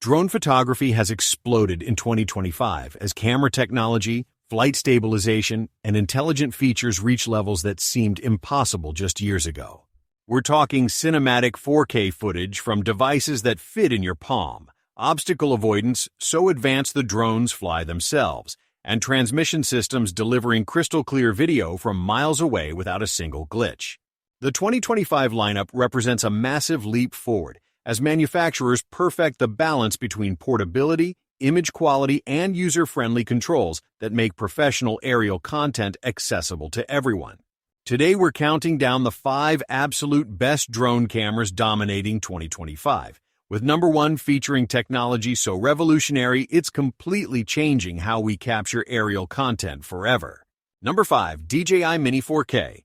Drone photography has exploded in 2025 as camera technology, flight stabilization, and intelligent features reach levels that seemed impossible just years ago. We're talking cinematic 4K footage from devices that fit in your palm, obstacle avoidance so advanced the drones fly themselves, and transmission systems delivering crystal-clear video from miles away without a single glitch. The 2025 lineup represents a massive leap forward as manufacturers perfect the balance between portability, image quality, and user-friendly controls that make professional aerial content accessible to everyone. Today we're counting down the 5 absolute best drone cameras dominating 2025, with number 1 featuring technology so revolutionary it's completely changing how we capture aerial content forever. Number 5. DJI Mini 4K.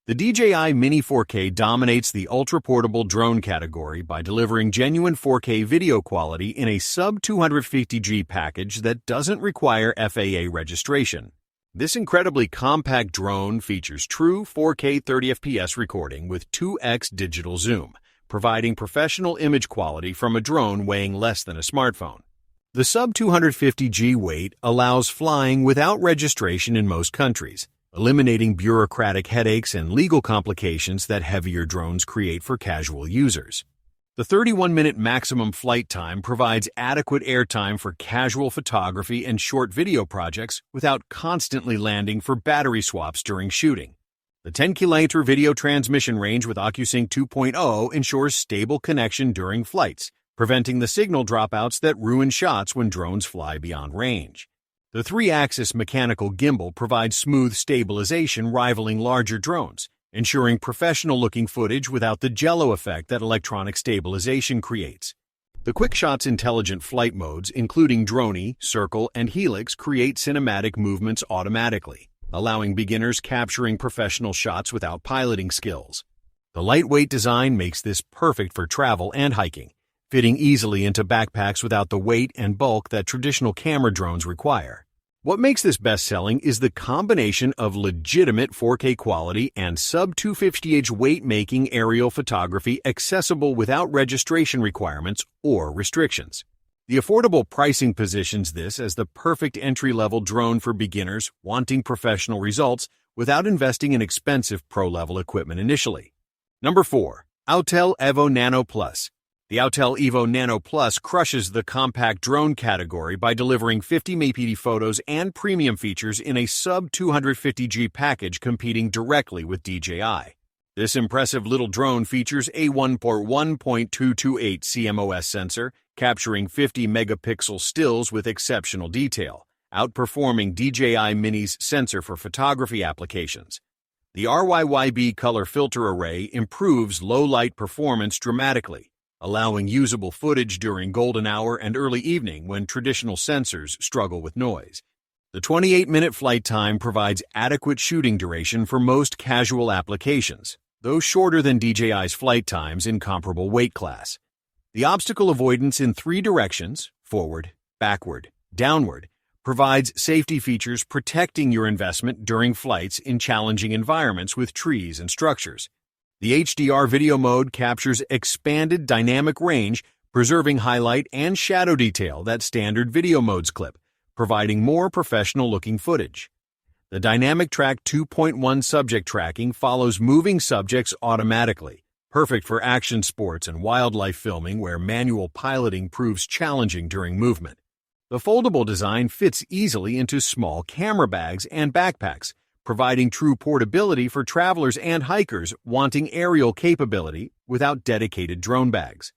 The DJI Mini 4K dominates the ultra-portable drone category by delivering genuine 4K video quality in a sub-250G package that doesn't require FAA registration. This incredibly compact drone features true 4K 30fps recording with 2x digital zoom, providing professional image quality from a drone weighing less than a smartphone. The sub-250G weight allows flying without registration in most countries, eliminating bureaucratic headaches and legal complications that heavier drones create for casual users. The 31-minute maximum flight time provides adequate airtime for casual photography and short video projects without constantly landing for battery swaps during shooting. The 10-kilometer video transmission range with OcuSync 2.0 ensures stable connection during flights, preventing the signal dropouts that ruin shots when drones fly beyond range. The 3-axis mechanical gimbal provides smooth stabilization rivaling larger drones, ensuring professional-looking footage without the jello effect that electronic stabilization creates. The QuickShot's intelligent flight modes, including Droney, Circle, and Helix, create cinematic movements automatically, allowing beginners capturing professional shots without piloting skills. The lightweight design makes this perfect for travel and hiking, fitting easily into backpacks without the weight and bulk that traditional camera drones require. What makes this best-selling is the combination of legitimate 4K quality and sub-250H weight making aerial photography accessible without registration requirements or restrictions. The affordable pricing positions this as the perfect entry-level drone for beginners wanting professional results without investing in expensive pro-level equipment initially. Number 4. Autel Evo Nano Plus. The Autel Evo Nano Plus crushes the compact drone category by delivering 50 megapixel photos and premium features in a sub-250G package competing directly with DJI. This impressive little drone features a 1.1.228 CMOS sensor, capturing 50 megapixel stills with exceptional detail, outperforming DJI Mini's sensor for photography applications. The RYYB color filter array improves low-light performance dramatically, allowing usable footage during golden hour and early evening when traditional sensors struggle with noise. The 28-minute flight time provides adequate shooting duration for most casual applications, though shorter than DJI's flight times in comparable weight class. The obstacle avoidance in 3 directions, forward, backward, downward, provides safety features protecting your investment during flights in challenging environments with trees and structures. The HDR video mode captures expanded dynamic range, preserving highlight and shadow detail that standard video modes clip, providing more professional-looking footage. The Dynamic Track 2.1 subject tracking follows moving subjects automatically, perfect for action sports and wildlife filming where manual piloting proves challenging during movement. The foldable design fits easily into small camera bags and backpacks, providing true portability for travelers and hikers wanting aerial capability without dedicated drone bags.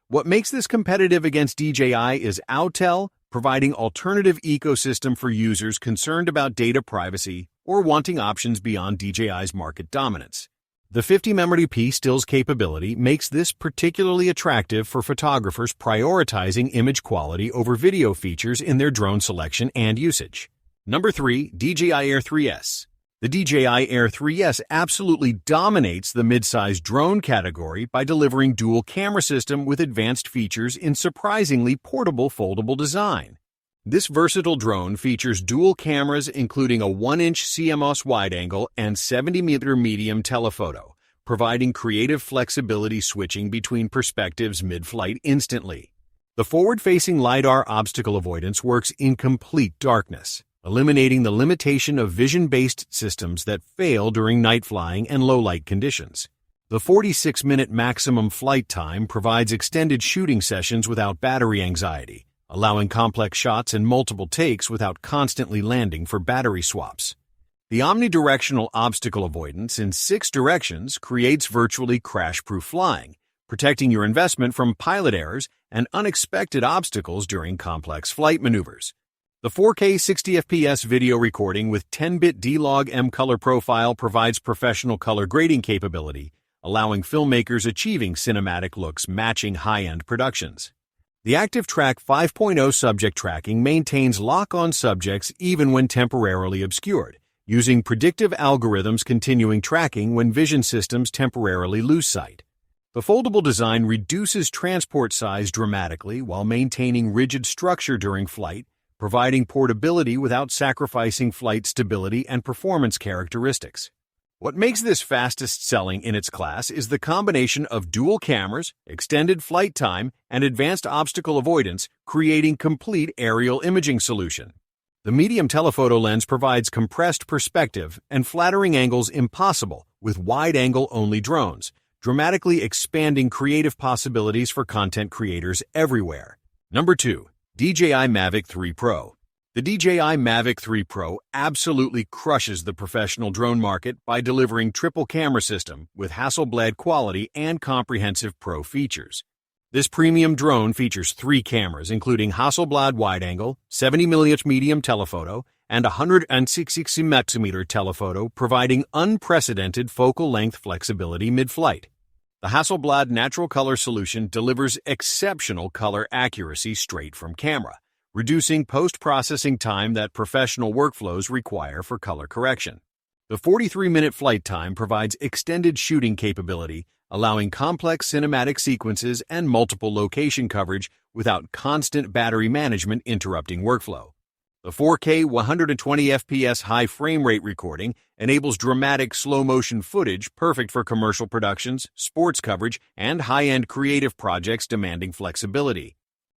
What makes this competitive against DJI is Autel providing alternative ecosystem for users concerned about data privacy or wanting options beyond DJI's market dominance. The 50 megapixel stills capability makes this particularly attractive for photographers prioritizing image quality over video features in their drone selection and usage. Number 3. DJI Air 3S. The DJI Air 3S absolutely dominates the mid-size drone category by delivering dual camera system with advanced features in surprisingly portable foldable design. This versatile drone features dual cameras including a 1-inch CMOS wide-angle and 70mm medium telephoto, providing creative flexibility switching between perspectives mid-flight instantly. The forward-facing LiDAR obstacle avoidance works in complete darkness, eliminating the limitation of vision-based systems that fail during night flying and low-light conditions. The 46-minute maximum flight time provides extended shooting sessions without battery anxiety, allowing complex shots and multiple takes without constantly landing for battery swaps. The omnidirectional obstacle avoidance in 6 directions creates virtually crash-proof flying, protecting your investment from pilot errors and unexpected obstacles during complex flight maneuvers. The 4K 60 FPS video recording with 10-bit D-Log-M color profile provides professional color grading capability, allowing filmmakers achieving cinematic looks matching high-end productions. The Active Track 5.0 subject tracking maintains lock-on subjects even when temporarily obscured, using predictive algorithms continuing tracking when vision systems temporarily lose sight. The foldable design reduces transport size dramatically while maintaining rigid structure during flight, providing portability without sacrificing flight stability and performance characteristics. What makes this fastest selling in its class is the combination of dual cameras, extended flight time, and advanced obstacle avoidance, creating complete aerial imaging solution. The medium telephoto lens provides compressed perspective and flattering angles impossible with wide-angle only drones, dramatically expanding creative possibilities for content creators everywhere. Number 2. DJI Mavic 3 Pro. The DJI Mavic 3 Pro absolutely crushes the professional drone market by delivering triple camera system with Hasselblad quality and comprehensive pro features. This premium drone features 3 cameras including Hasselblad wide-angle, 70mm medium telephoto, and 160mm telephoto, providing unprecedented focal length flexibility mid-flight. The Hasselblad Natural Color Solution delivers exceptional color accuracy straight from camera, reducing post-processing time that professional workflows require for color correction. The 43-minute flight time provides extended shooting capability, allowing complex cinematic sequences and multiple location coverage without constant battery management interrupting workflow. The 4K 120 FPS high frame rate recording enables dramatic slow-motion footage perfect for commercial productions, sports coverage, and high-end creative projects demanding flexibility.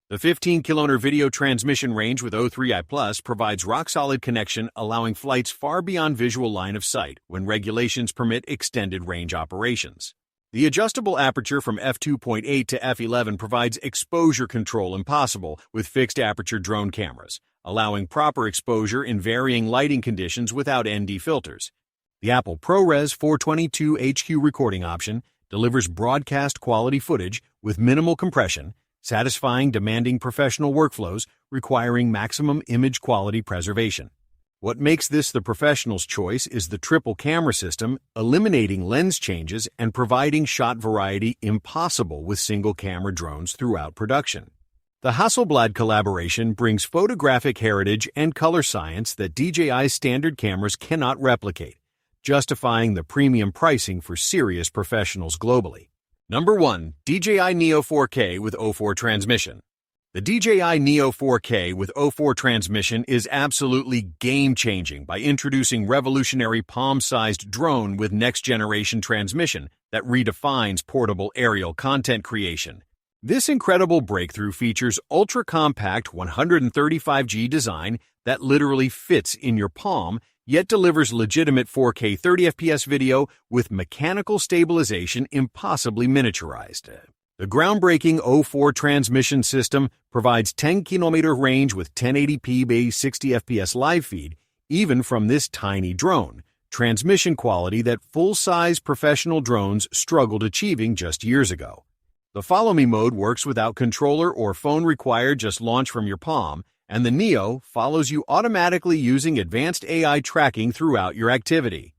The 15-kilometer video transmission range with O3i+ provides rock-solid connection, allowing flights far beyond visual line of sight when regulations permit extended range operations. The adjustable aperture from f2.8 to f11 provides exposure control impossible with fixed aperture drone cameras, allowing proper exposure in varying lighting conditions without ND filters. The Apple ProRes 422 HQ recording option delivers broadcast quality footage with minimal compression, satisfying demanding professional workflows requiring maximum image quality preservation. What makes this the professional's choice is the triple camera system, eliminating lens changes and providing shot variety impossible with single camera drones throughout production. The Hasselblad collaboration brings photographic heritage and color science that DJI's standard cameras cannot replicate, justifying the premium pricing for serious professionals globally. Number 1. DJI Neo 4K with O4 transmission. The DJI Neo 4K with O4 transmission is absolutely game-changing by introducing revolutionary palm-sized drone with next-generation transmission that redefines portable aerial content creation. This incredible breakthrough features ultra-compact 135G design that literally fits in your palm, yet delivers legitimate 4K 30fps video with mechanical stabilization impossibly miniaturized. The groundbreaking O4 transmission system provides 10-kilometer range with 1080p by 60fps live feed, even from this tiny drone, transmission quality that full-size professional drones struggled achieving just years ago. The Follow Me mode works without controller or phone required, just launch from your palm, and the Neo follows you automatically using advanced AI tracking throughout your activity.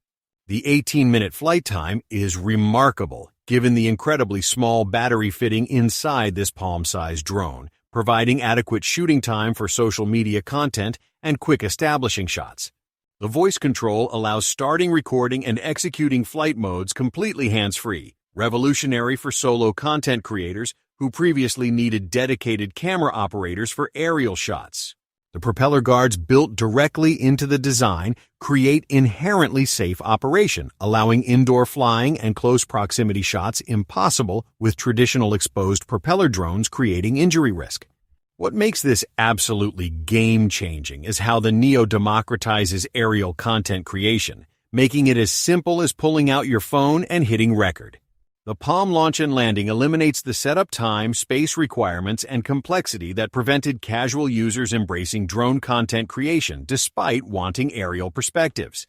The 18-minute flight time is remarkable, given the incredibly small battery fitting inside this palm-sized drone, providing adequate shooting time for social media content and quick establishing shots. The voice control allows starting recording and executing flight modes completely hands-free, revolutionary for solo content creators who previously needed dedicated camera operators for aerial shots. The propeller guards built directly into the design create inherently safe operation, allowing indoor flying and close proximity shots impossible with traditional exposed propeller drones, creating injury risk. What makes this absolutely game-changing is how the Neo democratizes aerial content creation, making it as simple as pulling out your phone and hitting record. The Palm launch and landing eliminates the setup time, space requirements, and complexity that prevented casual users embracing drone content creation despite wanting aerial perspectives.